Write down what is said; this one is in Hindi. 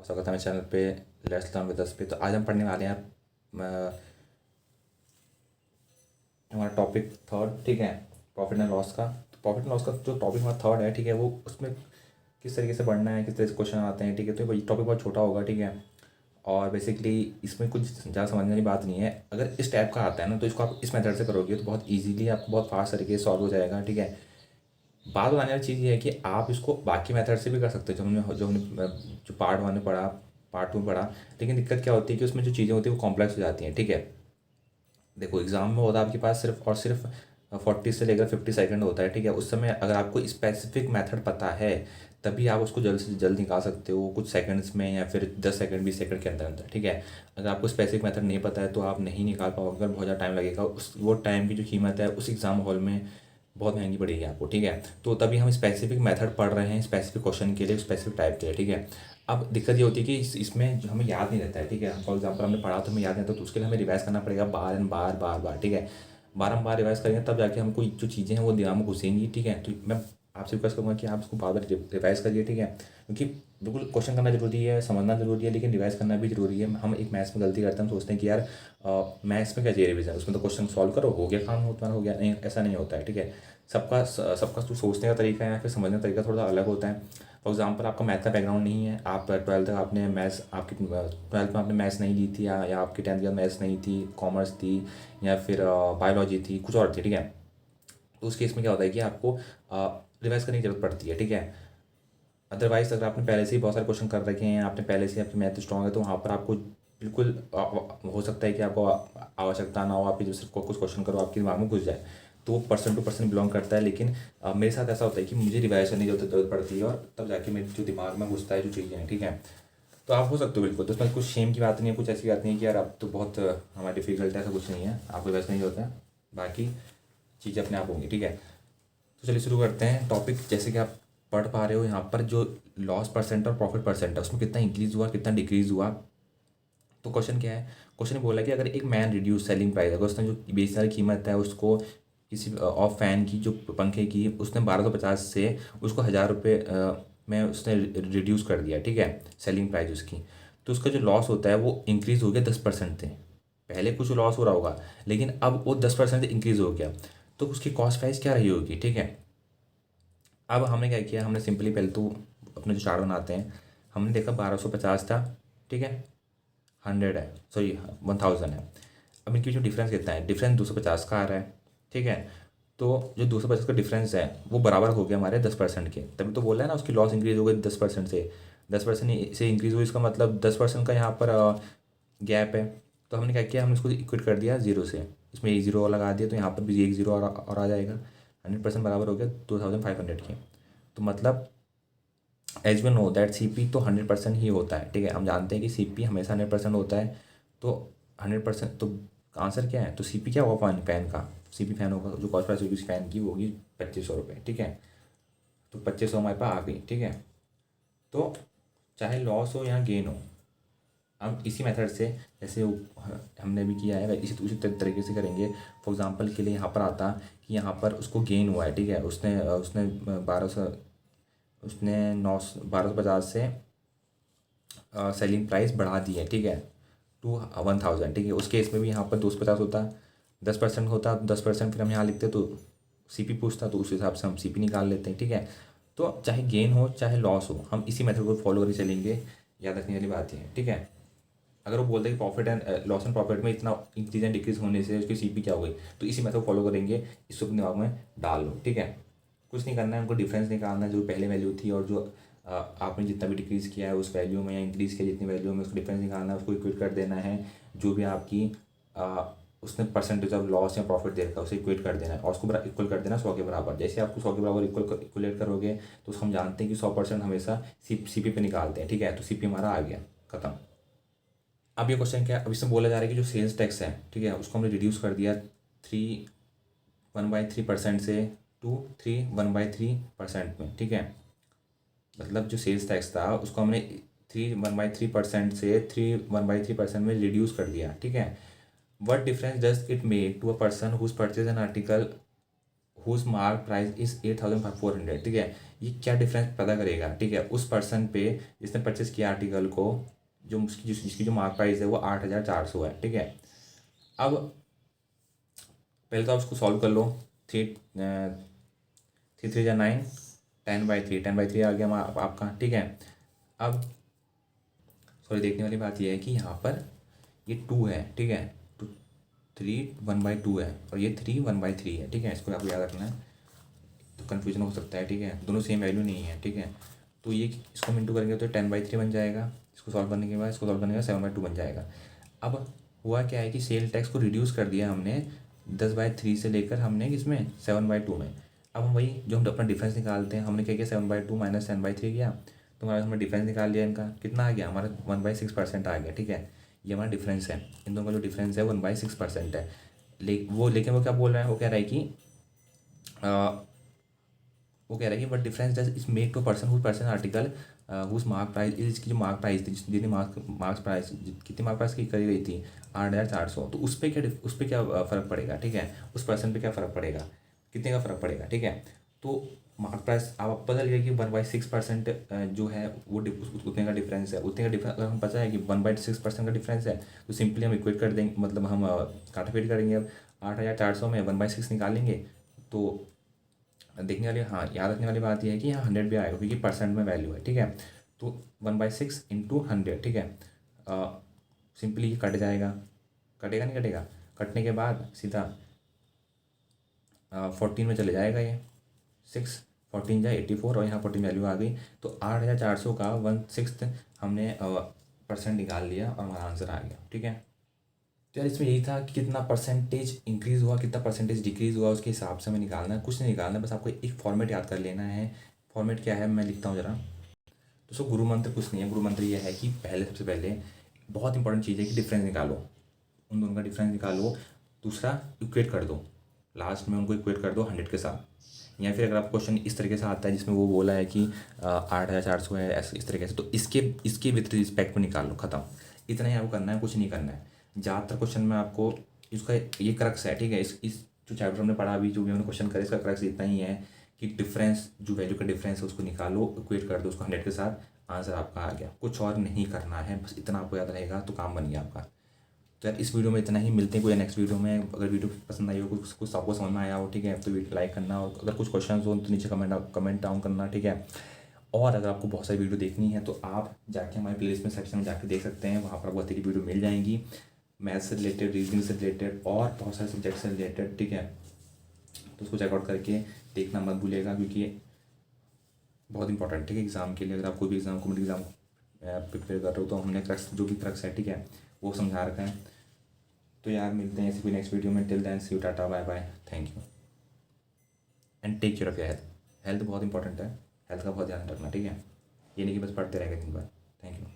स्वागत है मेरे चैनल पे लेट्स लर्न विद अस पे। तो आज हम पढ़ने वाले हैं हमारा टॉपिक थर्ड, ठीक है, प्रॉफिट एंड लॉस का। तो प्रॉफिट एंड लॉस का जो टॉपिक हमारा थर्ड है, ठीक है, वो उसमें किस तरीके से पढ़ना है, किस तरह से क्वेश्चन आते हैं, ठीक है। तो ये टॉपिक बहुत छोटा होगा, ठीक है, और बेसिकली इसमें कुछ ज़्यादा समझने वाली बात नहीं है। अगर इस टाइप का आता है ना, तो इसको आप इस मेथड से करोगे तो बहुत ईजीली आपको बहुत फास्ट तरीके से सॉल्व हो जाएगा, ठीक है। बात बताने वाली चीज़ ये है कि आप इसको बाकी मेथड से भी कर सकते हो, जो हमने जो पार्ट वन में पढ़ा, पार्ट टू में पढ़ा। लेकिन दिक्कत क्या होती है कि उसमें जो चीज़ें होती है वो कॉम्प्लेक्स हो जाती हैं, ठीक है। देखो एग्ज़ाम में होता है आपके पास सिर्फ और सिर्फ 40 से लेकर 50 सेकंड होता है, ठीक है। उस समय अगर आपको स्पेसिफिक मेथड पता है तभी आप उसको जल्द से जल्द निकाल सकते हो, कुछ सेकंड्स में या फिर 10 सेकंड 20 सेकंड के अंदर अंदर, ठीक है। अगर आपको स्पेसिफिक मेथड नहीं पता है तो आप नहीं निकाल पाओगे, अगर बहुत ज़्यादा टाइम लगेगा। उस वो टाइम की जो कीमत है उस एग्ज़ाम हॉल में बहुत महंगी पड़ेगी आपको, ठीक है। तो तभी हम स्पेसिफिक मेथड पढ़ रहे हैं, स्पेसिफिक क्वेश्चन के लिए, स्पेसिफिक टाइप के लिए, ठीक है। अब दिक्कत ये होती है कि इसमें जो हमें याद नहीं रहता है, ठीक है। फॉर एग्जाम्पल हमने पढ़ा तो हमें याद नहीं रहता, तो उसके लिए हमें रिवाइज करना पड़ेगा बार एंड बार बार बार, ठीक है। बारम्बार रिवाइज करेंगे तब जाके हमको जो चीज़ें हैं वो दिमाग में घुसेंगी, ठीक है। तो मैं आपसे रिक्वेस्ट करूँगा कि आप इसको बार बार रिवाइज करिए, ठीक है। क्योंकि बिल्कुल क्वेश्चन करना जरूरी है, समझना जरूरी है, लेकिन रिवाइज करना भी जरूरी है। हम एक मैथ्स में गलती करते हैं, हम सोचते हैं कि यार मैथ्स में क्या चाहिए रिविजन, उसमें तो क्वेश्चन सॉल्व करो हो गया, काम होता हो गया। नहीं, ऐसा नहीं होता है, ठीक है। सबका जो सोचने का तरीका है या फिर समझने का तरीका थोड़ा अलग होता है। फॉर एग्जाम्पल आपका मैथ का बैकग्राउंड नहीं है, आप ट्वेल्थ तक आपने मैथ्स, आपकी ट्वेल्थ में आपने मैथ्स नहीं ली थी, या आपकी 10th के बाद मैथ्स नहीं थी, कॉमर्स थी, या फिर बायोलॉजी थी, कुछ और थी, ठीक है। तो उस केस में क्या होता है कि आपको रिवाइज करने की जरूरत पड़ती है, ठीक है। अदरवाइज अगर आपने पहले से ही बहुत सारे क्वेश्चन कर रखे हैं, आपने पहले से आपकी मैथ स्ट्रॉन्ग है, तो वहाँ पर आपको बिल्कुल हो सकता है कि आपको आवश्यकता ना हो, आपकी जैसे कुछ क्वेश्चन करो आपके दिमाग में घुस जाए। तो वो पर्सन टू पर्सन बिलोंग करता है, लेकिन मेरे साथ ऐसा होता है कि मुझे रिवाइज करने की जरूरत पड़ती है, और तब जाके मेरे जो दिमाग में घुसता है जो चीज़ें हैं, ठीक है। तो आप हो सकते हो बिल्कुल, तो उसमें कुछ शेम की बात नहीं है, कुछ ऐसी बात नहीं है कि यार अब तो बहुत हमारा डिफिकल्ट है, ऐसा कुछ नहीं है, आपको वैसा नहीं होता है। बाकी चीज़ें अपने आप होंगी, ठीक है। तो चलिए शुरू करते हैं टॉपिक। जैसे कि आप पढ़ पा रहे हो यहाँ पर जो लॉस परसेंट और प्रॉफिट परसेंट है उसमें कितना इंक्रीज़ हुआ, कितना डिक्रीज़ हुआ। तो क्वेश्चन क्या है, क्वेश्चन बोला कि अगर एक मैन रिड्यूस सेलिंग प्राइस, अगर उसने जो बेचने वाली कीमत है उसको किसी ऑफ फैन की, जो पंखे की, उसने 1250 से उसको 1000 रुपये में उसने रिड्यूस कर दिया, ठीक है, सेलिंग प्राइस उसकी। तो उसका जो लॉस होता है वो इंक्रीज़ हो गया 10% से। पहले कुछ लॉस हो रहा होगा, लेकिन अब वो 10% से इंक्रीज़ हो गया। तो उसकी कॉस्ट प्राइस क्या रही होगी, ठीक है। अब हमने क्या किया, हमने सिंपली पहले तो अपने जो चार्ट बनाते हैं, हमने देखा 1250 था, ठीक है, 100 है, सॉरी 1000 है। अब इनके बीच में डिफरेंस कितना है, डिफरेंस 250 का आ रहा है, ठीक है। तो जो 250 का डिफरेंस है वो बराबर हो गया हमारे 10% के, तभी तो बोला है ना उसकी लॉस इंक्रीज हो गई 10% से। 10% से इंक्रीज हुई, इसका मतलब 10% का यहाँ पर गैप है। तो हमने क्या किया, हमने इसको इक्विट कर दिया जीरो से, इसमें एक जीरो और लगा दिया, तो यहाँ पर भी एक जीरो और आ जाएगा। 100% बराबर हो गया 2500 के। तो मतलब as we know that C P तो 100% ही होता है, ठीक है। हम जानते हैं कि सी पी हमेशा 100% होता है। तो 100%, तो आंसर क्या है, तो सी पी क्या होगा फैन का, सी पी फैन होगा, जो कॉस्ट प्राइस होगी उस फैन की वो होगी 2500 रुपये, ठीक है। तो 2500 हमारे पास आ गई, ठीक है। तो चाहे लॉस हो या गेन हो, हम इसी मेथड से, जैसे हमने भी किया है, इसी उसी तरीके से करेंगे। फॉर एग्जांपल के लिए यहाँ पर आता कि यहाँ पर उसको गेन हुआ है, ठीक है, उसने उसने 1200, उसने 1250 से सेलिंग प्राइस बढ़ा दी है, ठीक है, टू 1000, ठीक है। उस केस में भी यहाँ पर 250 होता, 10% होता, 10% फिर हम यहाँ लिखते तो सी पी पूछता, तो उस हिसाब से हम सी पी निकाल लेते हैं, ठीक है। तो चाहे गेन हो चाहे लॉस हो, हम इसी मेथड को फॉलो करके चलेंगे। याद रखने वाली बात है, ठीक है। अगर वो बोलते हैं कि profit and loss and profit में इतना इंक्रीज एंड डिक्रीज होने से उसकी सी पी क्या हो गई, तो इसी मेथड को फॉलो करेंगे, इसको अपने दिमाग में डाल लो, ठीक है। कुछ नहीं करना है, उनको डिफरेंस निकालना है, जो पहले वैल्यू थी और जो आपने जितना भी डिक्रीज़ किया है उस वैल्यू में, या इंक्रीज़ किया जितनी वैल्यू में, उसको डिफरेंस निकालना है, उसको इक्वेट कर देना है। जो भी आपकी उसने परसेंटेज ऑफ लॉस या प्रॉफिट दे रखा है उसे इक्वेट कर देना है, और उसको इक्वल कर देना 100 के बराबर। जैसे आप 100 के बराबर इक्वलेट करोगे तो हम जानते हैं कि 100% हमेशा सी पी पे निकालते हैं, ठीक है। तो सी पी हमारा आ गया, खत्म। अब ये क्वेश्चन क्या है, अब इसमें बोला जा रहा है कि जो सेल्स टैक्स है, ठीक है, उसको हमने रिड्यूस कर दिया 1/3% से 1/3% में, ठीक है। मतलब जो सेल्स टैक्स था उसको हमने 1/3% से 1/3% में रिड्यूस कर दिया, ठीक है। What difference does it make to a person whose purchase an article whose mark price is 8,400, ठीक है। ये क्या डिफरेंस पता करेगा, ठीक है, उस पर्सन पे जिसने परचेस किया आर्टिकल को, जो जिसकी जो मार्क प्राइस है वो 8,400 है, ठीक है। अब पहले तो आप उसको सॉल्व कर लो। थ्री थ्री थ्री या 9, 10/3, 10/3 आ गया आपका, ठीक है। अब सॉरी, देखने वाली बात यह है कि यहाँ पर ये 2 है, ठीक है, तो 3 1/2 है और ये 3 1/3 है, ठीक है। इसको आपको याद रखना है, तो कन्फ्यूजन हो सकता है, ठीक है, दोनों सेम वैल्यू नहीं है, ठीक है। तो ये इसको मिनटू करेंगे तो 10/3 बन जाएगा। इसको सॉल्व करने के बाद 7/2 बन जाएगा। अब हुआ क्या है कि सेल टैक्स को रिड्यूस कर दिया हमने 10/3 से लेकर हमने इसमें 7/2 में। अब हम वही जो हम अपना डिफरेंस निकालते हैं, हमने क्या किया, 7/2 माइनस 10/3 किया, तो हमारा हमने डिफरेंस निकाल लिया। इनका कितना आ गया, हमारा 1/6% आ गया, ठीक है। ये हमारा डिफरेंस है, इन दोनों का जो डिफरेंस है 1/6% है। लेकिन वो क्या बोल रहा है, वो कह रहा है कि वो कह रहा है कि but difference does is make to person whose person article whose mark price is, इसकी जो मार्क प्राइस थी, जितनी मार्क्स प्राइस, कितनी मार्क प्राइस की करी गई थी 8,400, तो उस पर क्या फ़र्क पड़ेगा, ठीक है, उस पर्सन पे क्या फ़र्क पड़ेगा, कितने का फ़र्क पड़ेगा, ठीक है। तो मार्क प्राइस आप पता लगे कि 1/6% जो है वो उतने का डिफरेंस है, उतने का डिफरेंस अगर हम पता है कि 1/6% का डिफरेंस है, तो सिंपली हम इक्वेट कर देंगे, मतलब हम काटाफेट करेंगे। अब 8,400 में 1/6 निकालेंगे तो देखने वाली, हाँ, याद रखने वाली बात यह है कि यहाँ 100 भी आएगा क्योंकि परसेंट में वैल्यू है, ठीक है। तो 1/6 इंटू 100, ठीक है। सिंपली ये कट जाएगा, कटेगा नहीं कटेगा, कटने के बाद सीधा 14 में चले जाएगा ये, 6 14 जाए 84 और यहाँ 14 वैल्यू आ गई। तो 8,400 का 1/6 हमने परसेंट निकाल लिया और हमारा आंसर आ गया, ठीक है। तो यार इसमें यही था कि कितना परसेंटेज इंक्रीज़ हुआ, कितना परसेंटेज डिक्रीज़ हुआ, उसके हिसाब से हमें निकालना है, कुछ नहीं निकालना है, बस आपको एक फॉर्मेट याद कर लेना है। फॉर्मेट क्या है, मैं लिखता हूँ ज़रा। तो सो गुरु मंत्र कुछ नहीं है, गुरु मंत्र ये है कि पहले, सबसे पहले बहुत इंपॉर्टेंट चीज़ है कि डिफरेंस निकालो, उन दोनों का डिफरेंस निकालो। दूसरा, इक्वेट कर दो, लास्ट में उनको इक्वेट कर दो 100 के साथ। या फिर अगर आप क्वेश्चन इस तरीके से आता है जिसमें वो बोला है कि 8,400 है, ऐसे इस तरीके से, तो इसके विद रिस्पेक्ट में निकाल लो, ख़त्म। इतना ही आपको करना है, कुछ नहीं करना है। ज़्यादातर क्वेश्चन में आपको इसका ये क्रक्स है, ठीक है, इस जो चैप्टर हमने पढ़ा अभी, जो भी हमने क्वेश्चन करे, इसका क्रक्स इतना ही है कि डिफरेंस, जो वैल्यू का डिफरेंस है उसको निकालो, इक्वेट कर दो उसको 100 के साथ, आंसर आपका आ गया। कुछ और नहीं करना है, बस इतना आपको याद रहेगा तो काम बन गया आपका। तो यार इस वीडियो में इतना ही, मिलते हैं कोई नेक्स्ट वीडियो में। अगर वीडियो पसंद आई हो, कुछ आपको समझ में आया हो, ठीक है, तो वीडियो लाइक करना, और अगर कुछ क्वेश्चन हो तो नीचे कमेंट डाउन करना, ठीक है। और अगर आपको बहुत सारी वीडियो देखनी है तो आप जाके हमारे प्लेलिस्ट में सेक्शन में जाके देख सकते हैं, वहाँ पर आपको तेरी वीडियो मिल जाएंगी, मैथ से रिलेटेड, रीजनिंग से रिलेटेड और बहुत सारे सब्जेक्ट से रिलेटेड, ठीक है। तो उसको चेकआउट करके देखना मत भूलिएगा, क्योंकि ये बहुत इंपॉर्टेंट, ठीक है, एग्ज़ाम के लिए। अगर आप कोई भी एग्ज़ाम, कॉम्पिटिटिव एग्ज़ाम प्रिपेयर कर रहे हो तो हमने क्रक्स, जो भी क्रक्स है, ठीक है, वो समझा रखा है। तो यार मिलते हैं ऐसी कोई नेक्स्ट वीडियो में। Till then see you, tata bye bye, thank you and take care of your health. Health बहुत इंपॉर्टेंट है, हेल्थ का बहुत ध्यान रखना, ठीक है। ये नहीं कि बस पढ़ते रहेंगे दिन भर। Thank you.